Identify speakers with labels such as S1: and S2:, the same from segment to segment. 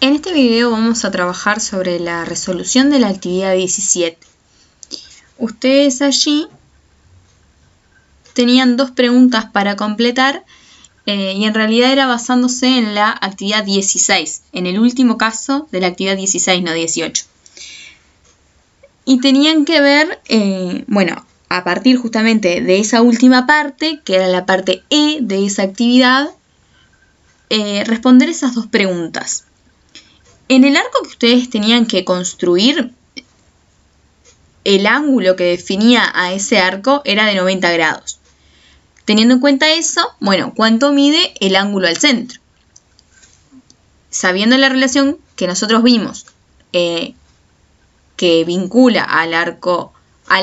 S1: En este video vamos a trabajar sobre la resolución de la actividad 17. Ustedes allí tenían dos preguntas para completar y en realidad era basándose en la actividad 16, en el último caso de la actividad 16, no 18. Y tenían que ver, a partir justamente de esa última parte, que era la parte E de esa actividad, responder esas dos preguntas. En el arco que ustedes tenían que construir, el ángulo que definía a ese arco era de 90 grados. Teniendo en cuenta eso, ¿cuánto mide el ángulo al centro? Sabiendo la relación que nosotros vimos, que vincula al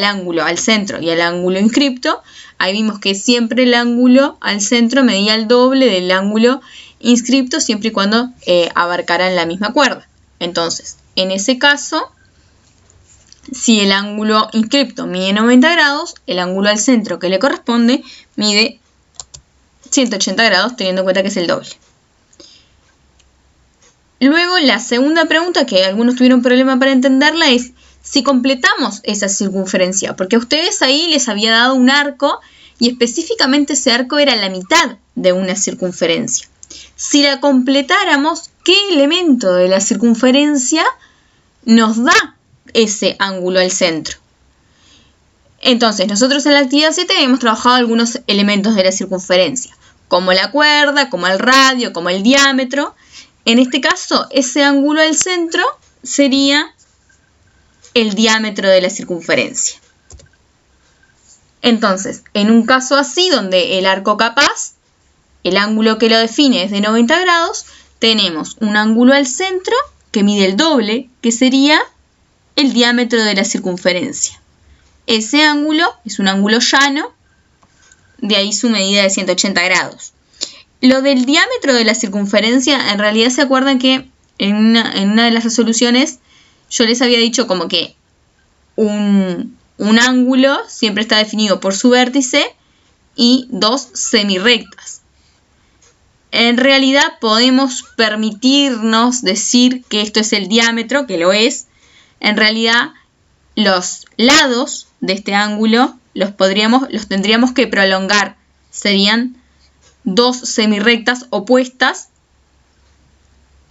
S1: ángulo al centro y al ángulo inscripto, ahí vimos que siempre el ángulo al centro medía el doble del ángulo inscripto siempre y cuando abarcaran la misma cuerda. Entonces, en ese caso, si el ángulo inscripto mide 90 grados, el ángulo al centro que le corresponde mide 180 grados, teniendo en cuenta que es el doble. Luego, la segunda pregunta, que algunos tuvieron problema para entenderla, es si completamos esa circunferencia, porque a ustedes ahí les había dado un arco y específicamente ese arco era la mitad de una circunferencia. Si la completáramos, ¿qué elemento de la circunferencia nos da ese ángulo al centro? Entonces, nosotros en la actividad 7 hemos trabajado algunos elementos de la circunferencia, como la cuerda, como el radio, como el diámetro. En este caso, ese ángulo al centro sería el diámetro de la circunferencia. Entonces, en un caso así, donde el arco capaz, el ángulo que lo define es de 90 grados, tenemos un ángulo al centro que mide el doble, que sería el diámetro de la circunferencia. Ese ángulo es un ángulo llano, de ahí su medida de 180 grados. Lo del diámetro de la circunferencia, en realidad se acuerdan que en una de las resoluciones yo les había dicho como que un ángulo siempre está definido por su vértice y dos semirrectas. En realidad podemos permitirnos decir que esto es el diámetro, que lo es. En realidad los lados de este ángulo los tendríamos que prolongar. Serían dos semirrectas opuestas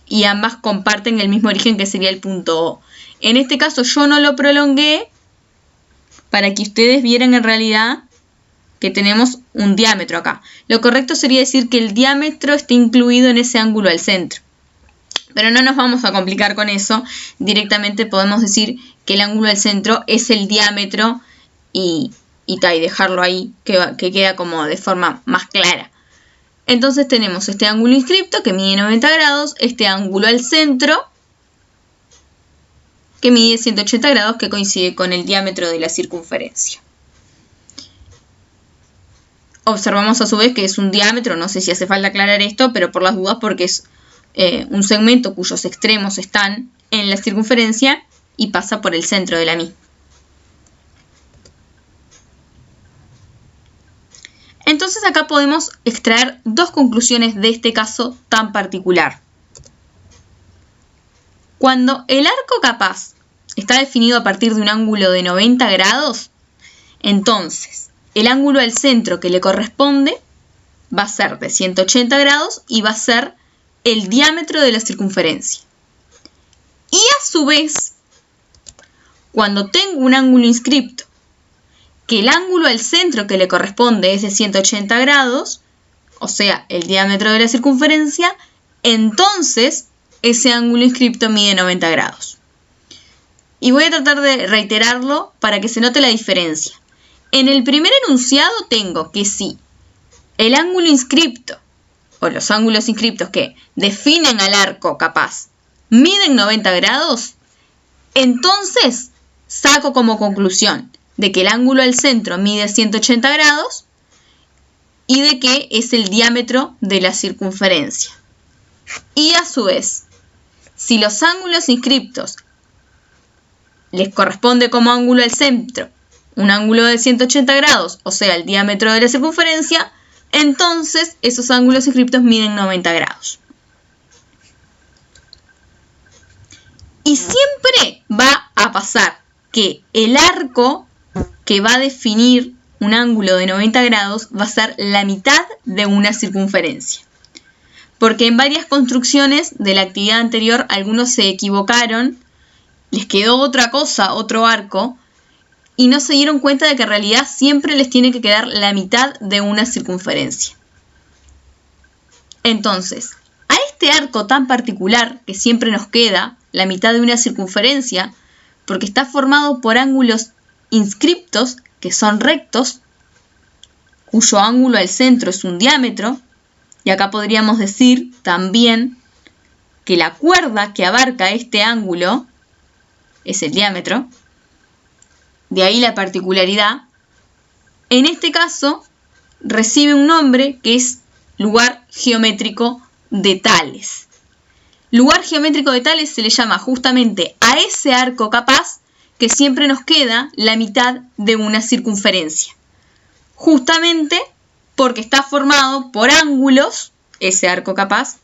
S1: y ambas comparten el mismo origen, que sería el punto O. En este caso yo no lo prolongué para que ustedes vieran en realidad que tenemos un diámetro acá. Lo correcto sería decir que el diámetro está incluido en ese ángulo al centro. Pero no nos vamos a complicar con eso. Directamente podemos decir que el ángulo al centro es el diámetro y dejarlo ahí, que queda como de forma más clara. Entonces tenemos este ángulo inscripto que mide 90 grados, este ángulo al centro que mide 180 grados, que coincide con el diámetro de la circunferencia. Observamos a su vez que es un diámetro, no sé si hace falta aclarar esto, pero por las dudas, porque es un segmento cuyos extremos están en la circunferencia y pasa por el centro de la misma. Entonces acá podemos extraer dos conclusiones de este caso tan particular. Cuando el arco capaz está definido a partir de un ángulo de 90 grados, entonces el ángulo al centro que le corresponde va a ser de 180 grados y va a ser el diámetro de la circunferencia. Y a su vez, cuando tengo un ángulo inscripto, que el ángulo al centro que le corresponde es de 180 grados, o sea, el diámetro de la circunferencia, entonces ese ángulo inscripto mide 90 grados. Y voy a tratar de reiterarlo para que se note la diferencia. En el primer enunciado tengo que si el ángulo inscripto o los ángulos inscriptos que definen al arco capaz miden 90 grados, entonces saco como conclusión de que el ángulo al centro mide 180 grados y de que es el diámetro de la circunferencia. Y a su vez, si los ángulos inscriptos les corresponde como ángulo al centro un ángulo de 180 grados, o sea, el diámetro de la circunferencia, entonces esos ángulos inscriptos miden 90 grados. Y siempre va a pasar que el arco que va a definir un ángulo de 90 grados va a ser la mitad de una circunferencia. Porque en varias construcciones de la actividad anterior algunos se equivocaron, les quedó otra cosa, otro arco, y no se dieron cuenta de que en realidad siempre les tiene que quedar la mitad de una circunferencia. Entonces, a este arco tan particular que siempre nos queda la mitad de una circunferencia, porque está formado por ángulos inscriptos, que son rectos, cuyo ángulo al centro es un diámetro, y acá podríamos decir también que la cuerda que abarca este ángulo es el diámetro, de ahí la particularidad. En este caso recibe un nombre que es lugar geométrico de Tales. Lugar geométrico de Tales se le llama justamente a ese arco capaz que siempre nos queda la mitad de una circunferencia. Justamente porque está formado por ángulos, ese arco capaz,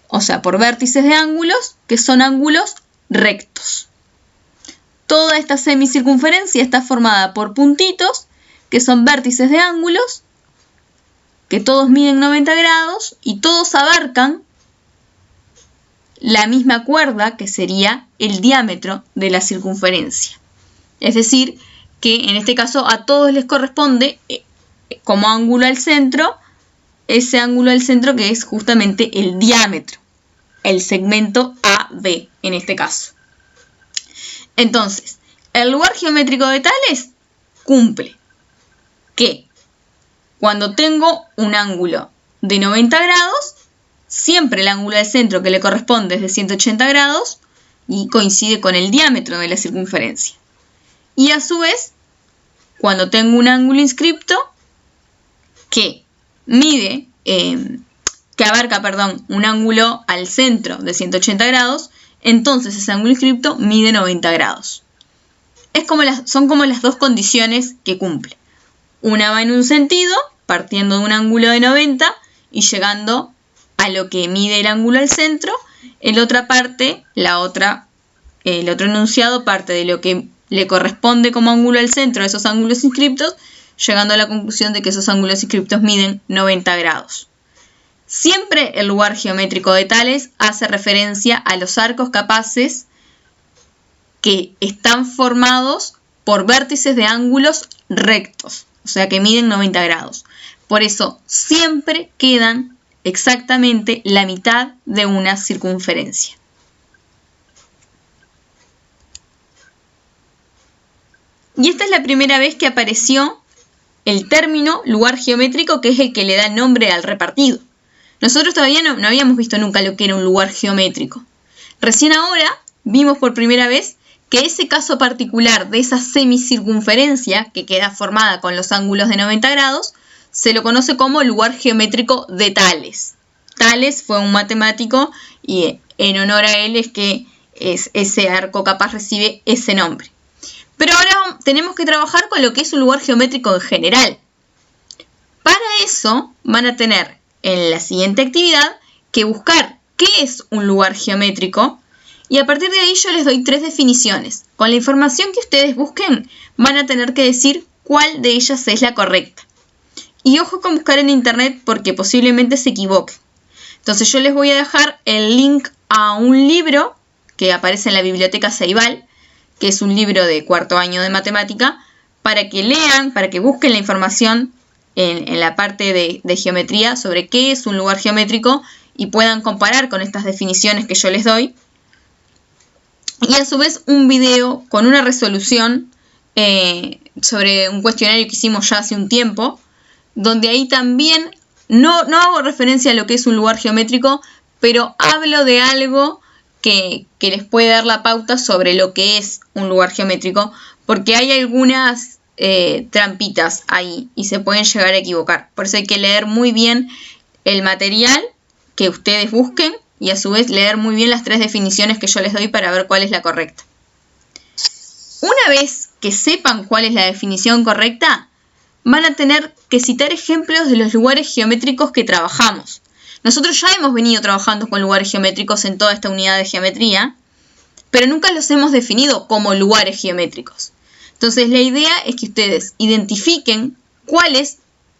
S1: o sea, por vértices de ángulos que son ángulos rectos. Toda esta semicircunferencia está formada por puntitos que son vértices de ángulos que todos miden 90 grados y todos abarcan la misma cuerda que sería el diámetro de la circunferencia. Es decir, que en este caso a todos les corresponde como ángulo al centro, ese ángulo al centro que es justamente el diámetro, el segmento AB en este caso. Entonces, el lugar geométrico de Tales cumple que cuando tengo un ángulo de 90 grados, siempre el ángulo al centro que le corresponde es de 180 grados y coincide con el diámetro de la circunferencia. Y a su vez, cuando tengo un ángulo inscripto que abarca un ángulo al centro de 180 grados, entonces ese ángulo inscripto mide 90 grados. Son como las dos condiciones que cumple. Una va en un sentido, partiendo de un ángulo de 90 y llegando a lo que mide el ángulo al centro. El otro enunciado parte de lo que le corresponde como ángulo al centro a esos ángulos inscriptos, llegando a la conclusión de que esos ángulos inscriptos miden 90 grados. Siempre el lugar geométrico de Tales hace referencia a los arcos capaces que están formados por vértices de ángulos rectos, o sea que miden 90 grados. Por eso siempre quedan exactamente la mitad de una circunferencia. Y esta es la primera vez que apareció el término lugar geométrico, que es el que le da nombre al repartido. Nosotros todavía no habíamos visto nunca lo que era un lugar geométrico. Recién ahora vimos por primera vez que ese caso particular de esa semicircunferencia que queda formada con los ángulos de 90 grados se lo conoce como lugar geométrico de Tales. Tales fue un matemático y en honor a él es que ese arco capaz recibe ese nombre. Pero ahora tenemos que trabajar con lo que es un lugar geométrico en general. Para eso van a tener en la siguiente actividad que buscar qué es un lugar geométrico y a partir de ahí yo les doy 3 definiciones. Con la información que ustedes busquen van a tener que decir cuál de ellas es la correcta. Y ojo con buscar en internet porque posiblemente se equivoquen. Entonces yo les voy a dejar el link a un libro que aparece en la biblioteca Ceibal, que es un libro de 4º año de matemática, para que lean, para que busquen la información en la parte de geometría sobre qué es un lugar geométrico y puedan comparar con estas definiciones que yo les doy. Y a su vez un video con una resolución sobre un cuestionario que hicimos ya hace un tiempo, donde ahí también no hago referencia a lo que es un lugar geométrico, pero hablo de algo que les puede dar la pauta sobre lo que es un lugar geométrico, porque hay algunas trampitas ahí y se pueden llegar a equivocar. Por eso hay que leer muy bien el material que ustedes busquen y a su vez leer muy bien las 3 definiciones que yo les doy para ver cuál es la correcta. Una vez que sepan cuál es la definición correcta, van a tener que citar ejemplos de los lugares geométricos que trabajamos. Nosotros ya hemos venido trabajando con lugares geométricos en toda esta unidad de geometría, pero nunca los hemos definido como lugares geométricos. Entonces la idea es que ustedes identifiquen cuáles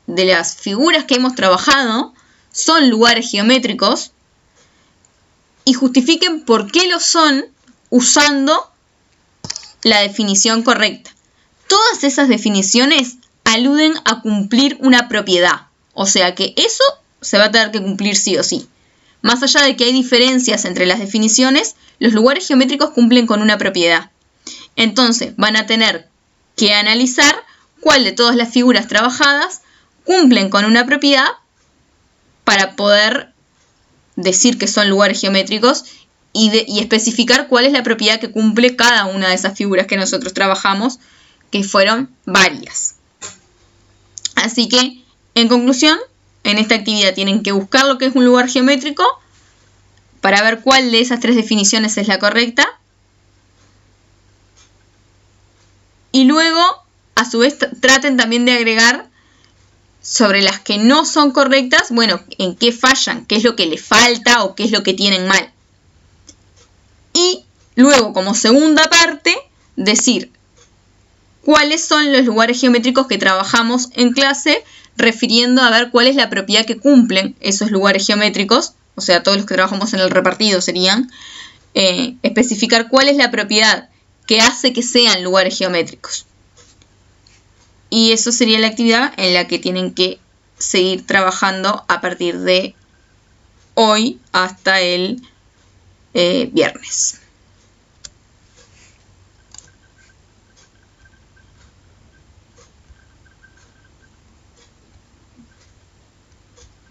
S1: de las figuras que hemos trabajado son lugares geométricos y justifiquen por qué lo son usando la definición correcta. Todas esas definiciones aluden a cumplir una propiedad, o sea que eso se va a tener que cumplir sí o sí. Más allá de que hay diferencias entre las definiciones, los lugares geométricos cumplen con una propiedad. Entonces van a tener que analizar cuál de todas las figuras trabajadas cumplen con una propiedad para poder decir que son lugares geométricos y especificar cuál es la propiedad que cumple cada una de esas figuras que nosotros trabajamos, que fueron varias. Así que, en conclusión, en esta actividad tienen que buscar lo que es un lugar geométrico para ver cuál de esas tres definiciones es la correcta. Y luego, a su vez, traten también de agregar sobre las que no son correctas, bueno, en qué fallan, qué es lo que les falta o qué es lo que tienen mal. Y luego, como segunda parte, decir cuáles son los lugares geométricos que trabajamos en clase, refiriendo a ver cuál es la propiedad que cumplen esos lugares geométricos, o sea, todos los que trabajamos en el repartido serían, especificar cuál es la propiedad que hace que sean lugares geométricos. Y eso sería la actividad en la que tienen que seguir trabajando a partir de hoy hasta el viernes.